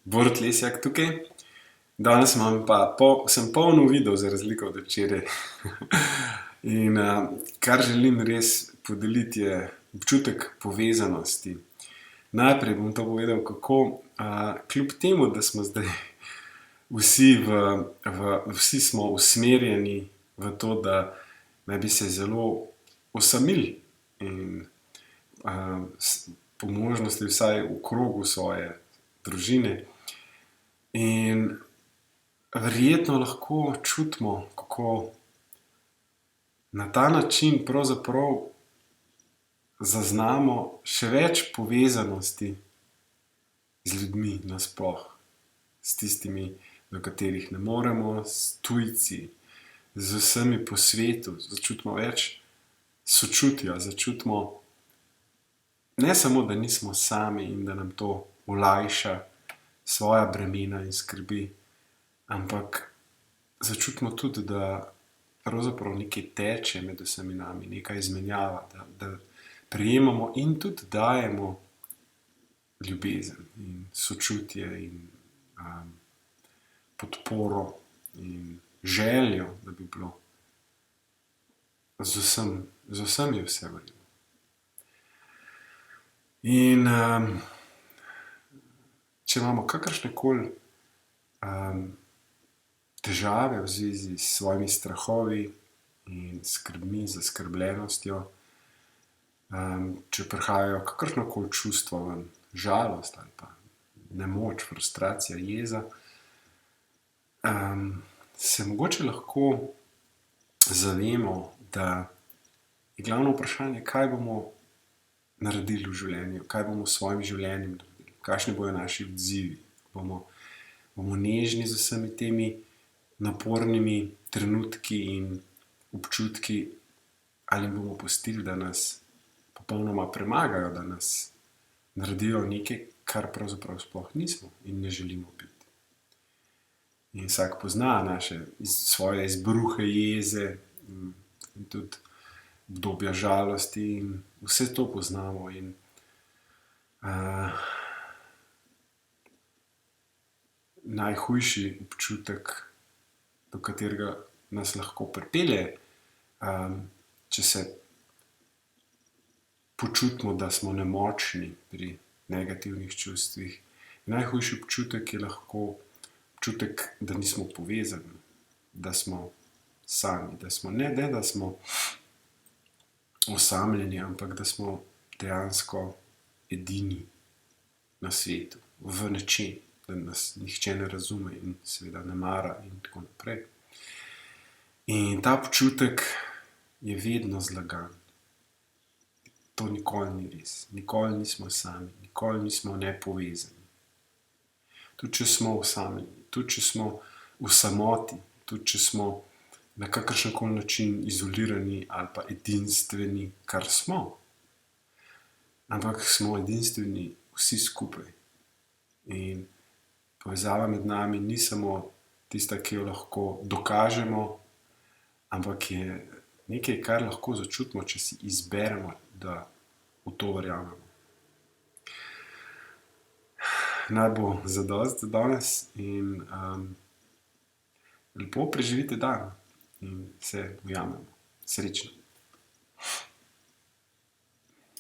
Borut Lesjak tukaj. Danes imam pa sem polno videl, za razliko od včeraj. In kar želim res podeliti, je občutek povezanosti. Najprej bom to povedal, kako kljub temu, da smo zdaj vsi smo usmerjeni v to, da naj bi se zelo osamili in po možnosti vsaj v krogu svoje družine. In verjetno lahko čutimo, kako na ta način pravzaprav zaznamo še več povezanosti z ljudmi nasploh. S tistimi, do katerih ne moremo, s tujci, z vsemi po svetu. Začutimo več sočutja, začutimo ne samo, da nismo sami in da nam to olajša svoja bremena in skrbi, ampak začutimo tudi, da pravzaprav nekaj teče med vsemi nami, neka izmenjava, da prejemamo in tudi dajemo ljubezen in sočutje in podporo in željo, da bi bilo z vsemi vse v redu. In če imamo kakršnekoli težave v zvezi s svojimi strahovi in skrbmi, zaskrbljenostjo, če prihajajo kakršnokoli čustvo ven, žalost ali pa nemoč, frustracija, jeza, se mogoče lahko zavemo, da je glavno vprašanje, kaj bomo naredili v življenju, kaj bomo s svojim življenjem naredili, kakšni bojo naši odzivi. Bomo nežni z vsemi temi napornimi trenutki in občutki, ali bomo pustili, da nas popolnoma premagajo, da nas naredijo nekaj, kar pravzaprav sploh nismo in ne želimo biti. In vsak pozna svoje izbruhe jeze in tudi obdobja žalosti in vse to poznamo. In najhujši občutek, do katerega nas lahko pripelje, če se počutimo, da smo nemočni pri negativnih čustvih. Najhujši občutek je lahko občutek, da nismo povezani, da smo sami, da smo osamljeni, ampak da smo dejansko edini na svetu, v nečem, da nas nihče ne razume in seveda ne mara in tako naprej. In ta občutek je vedno zlagan. To nikoli ni res. Nikoli nismo sami, nikoli nismo nepovezani. Tudi če smo osamljeni, tudi če smo v samoti, tudi če smo na kakršenkoli način izolirani ali pa edinstveni, kar smo. Ampak smo edinstveni vsi skupaj. In povezava med nami ni samo tista, ki jo lahko dokažemo, ampak je nekaj, kar lahko začutimo, če si izberemo, da v to verjamemo. Naj bo zadosti za danes in lepo preživite dan in se ujamemo. Srečno.